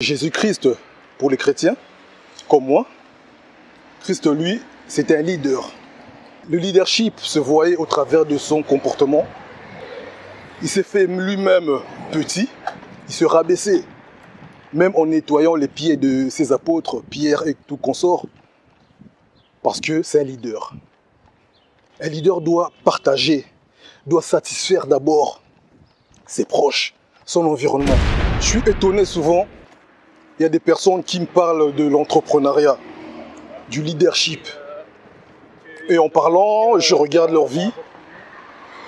Jésus-Christ, pour les chrétiens, comme moi, Christ, lui, c'était un leader. Le leadership se voyait au travers de son comportement. Il s'est fait lui-même petit, il se rabaissait, même en nettoyant les pieds de ses apôtres, Pierre et tout consort, parce que c'est un leader. Un leader doit partager, doit satisfaire d'abord ses proches, son environnement. Je suis étonné souvent, il y a des personnes qui me parlent de l'entrepreneuriat, du leadership. Et en parlant, je regarde leur vie,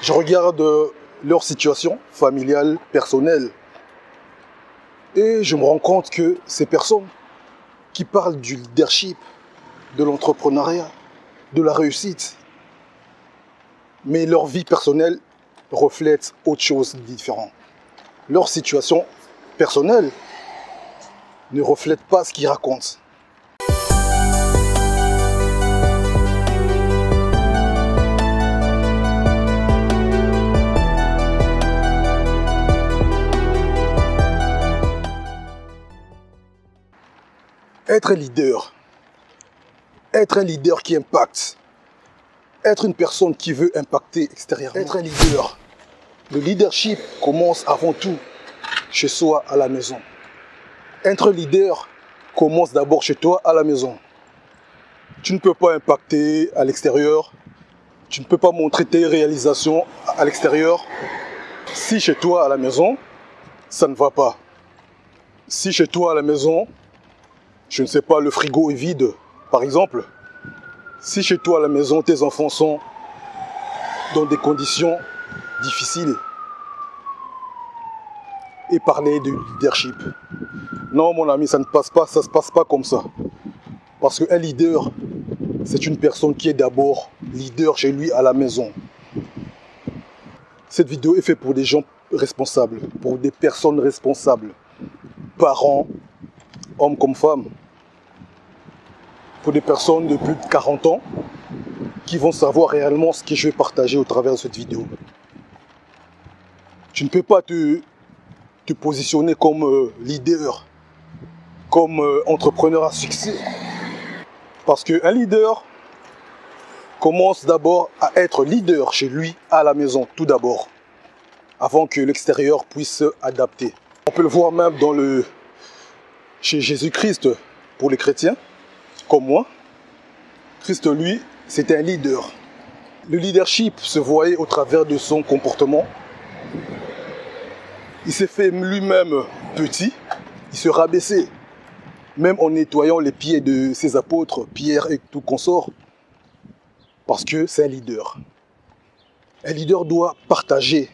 je regarde leur situation familiale, personnelle. Et je me rends compte que ces personnes qui parlent du leadership, de l'entrepreneuriat, de la réussite, mais leur vie personnelle reflète autre chose de différent. Leur situation personnelle ne reflète pas ce qu'ils racontent. Être un leader qui impacte, être une personne qui veut impacter extérieurement, être un leader. Le leadership commence avant tout chez soi à la maison. Être leader commence d'abord chez toi à la maison. Tu ne peux pas impacter à l'extérieur, tu ne peux pas montrer tes réalisations à l'extérieur si chez toi à la maison, ça ne va pas. Si chez toi à la maison, je ne sais pas, le frigo est vide, par exemple. Si chez toi à la maison, tes enfants sont dans des conditions difficiles. Et parler de leadership. Non, mon ami, ça ne passe pas, ça ne se passe pas comme ça. Parce qu'un leader, c'est une personne qui est d'abord leader chez lui à la maison. Cette vidéo est faite pour des gens responsables, pour des personnes responsables. Parents, hommes comme femmes. Pour des personnes de plus de 40 ans qui vont savoir réellement ce que je vais partager au travers de cette vidéo. Tu ne peux pas te positionner comme leader, comme entrepreneur à succès. Parce qu'un leader commence d'abord à être leader chez lui à la maison, tout d'abord, avant que l'extérieur puisse se adapter. On peut le voir même chez Jésus-Christ pour les chrétiens, comme moi. Christ, lui, c'était un leader. Le leadership se voyait au travers de son comportement. Il s'est fait lui-même petit, il se rabaissait, même en nettoyant les pieds de ses apôtres, Pierre et tout consort, parce que c'est un leader. Un leader doit partager,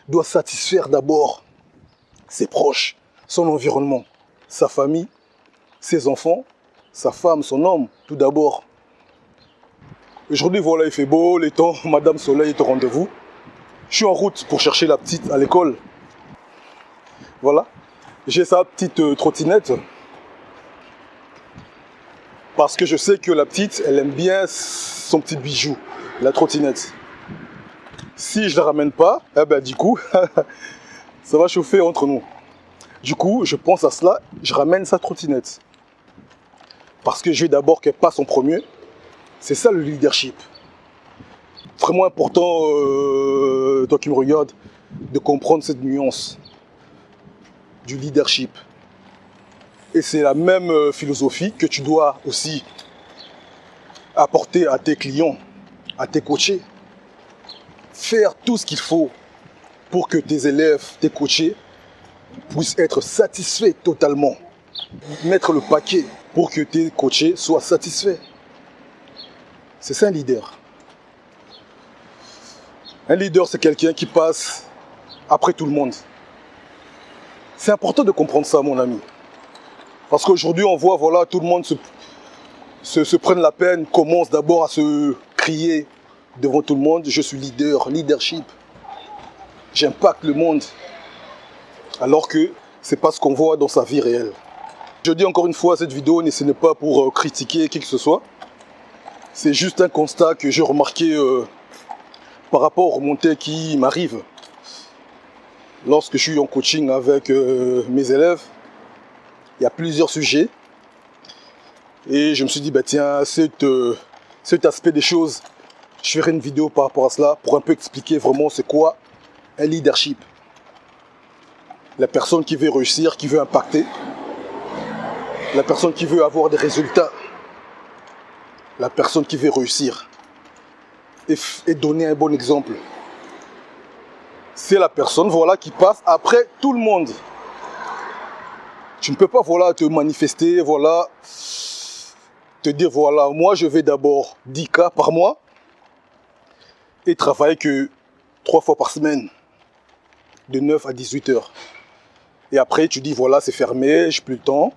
doit satisfaire d'abord ses proches, son environnement, sa famille, ses enfants, sa femme, son homme, tout d'abord. Aujourd'hui, voilà, il fait beau, les temps, Madame Soleil est au rendez-vous. Je suis en route pour chercher la petite à l'école. Voilà, j'ai sa petite trottinette. Parce que je sais que la petite, elle aime bien son petit bijou, la trottinette. Si je ne la ramène pas, eh ben, du coup, ça va chauffer entre nous. Du coup, je pense à cela, je ramène sa trottinette. Parce que je veux d'abord qu'elle passe en premier. C'est ça le leadership. Vraiment important, toi qui me regardes, de comprendre cette nuance du leadership. Et c'est la même philosophie que tu dois aussi apporter à tes clients, à tes coachés. Faire tout ce qu'il faut pour que tes élèves, tes coachés, puissent être satisfaits totalement. Mettre le paquet pour que tes coachés soient satisfaits. C'est ça un leader. Un leader, c'est quelqu'un qui passe après tout le monde. C'est important de comprendre ça, mon ami. Parce qu'aujourd'hui, on voit, voilà, tout le monde se prenne la peine, commence d'abord à se crier devant tout le monde. Je suis leader, leadership. J'impacte le monde. Alors que ce n'est pas ce qu'on voit dans sa vie réelle. Je dis encore une fois, cette vidéo, ce n'est pas pour critiquer qui que ce soit. C'est juste un constat que j'ai remarqué par rapport aux remontées qui m'arrivent. Lorsque je suis en coaching avec mes élèves, Il y a plusieurs sujets. Et je me suis dit, bah tiens, cet aspect des choses, je ferai une vidéo par rapport à cela pour un peu expliquer vraiment c'est quoi un leadership. La personne qui veut réussir, qui veut impacter, la personne qui veut avoir des résultats, la personne qui veut réussir et donner un bon exemple. C'est la personne voilà, qui passe après tout le monde. Tu ne peux pas voilà, te manifester, voilà, te dire voilà, moi je vais d'abord 10 cas par mois et travailler que 3 fois par semaine, de 9 à 18 heures. Et après tu dis voilà, c'est fermé, j'ai plus le temps,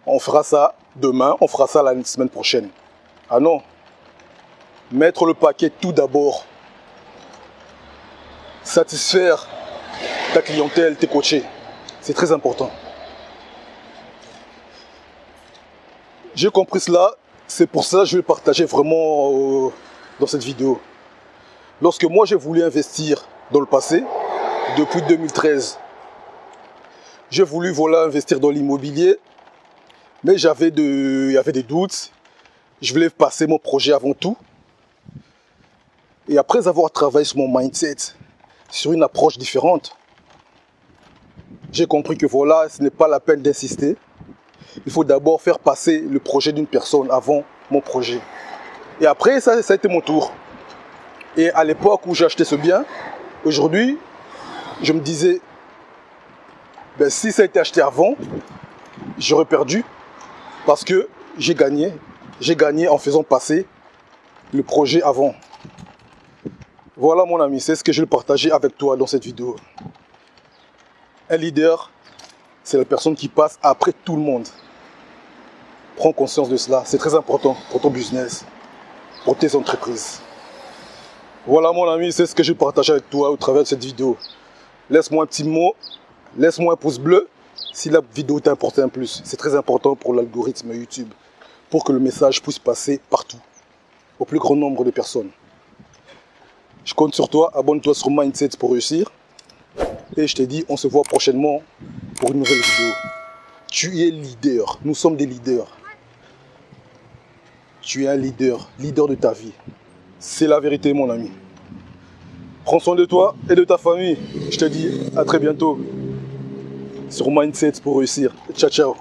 on fera ça demain, on fera ça la semaine prochaine. Ah non, mettre le paquet tout d'abord, satisfaire ta clientèle, tes coachés, c'est très important. J'ai compris cela, c'est pour ça que je vais le partager vraiment dans cette vidéo. Lorsque moi j'ai voulu investir dans le passé, depuis 2013, j'ai voulu voilà, investir dans l'immobilier, mais il y avait des doutes, je voulais passer mon projet avant tout. Et après avoir travaillé sur mon mindset, sur une approche différente, j'ai compris que voilà, ce n'est pas la peine d'insister. Il faut d'abord faire passer le projet d'une personne avant mon projet. Et après, ça a été mon tour. Et à l'époque où j'ai acheté ce bien, aujourd'hui, je me disais, ben, si ça a été acheté avant, j'aurais perdu parce que j'ai gagné. J'ai gagné en faisant passer le projet avant. Voilà mon ami, c'est ce que je vais partager avec toi dans cette vidéo. Un leader, c'est la personne qui passe après tout le monde. Prends conscience de cela, c'est très important pour ton business, pour tes entreprises. Voilà mon ami, c'est ce que je vais partager avec toi au travers de cette vidéo. Laisse-moi un petit mot, laisse-moi un pouce bleu si la vidéo t'a apporté un plus. C'est très important pour l'algorithme YouTube, pour que le message puisse passer partout, au plus grand nombre de personnes. Je compte sur toi, abonne-toi sur Mindset pour réussir. Et je te dis, on se voit prochainement pour une nouvelle vidéo. Tu es leader, nous sommes des leaders. Tu es un leader, leader de ta vie. C'est la vérité mon ami. Prends soin de toi et de ta famille. Je te dis à très bientôt sur Mindset pour réussir. Ciao, ciao.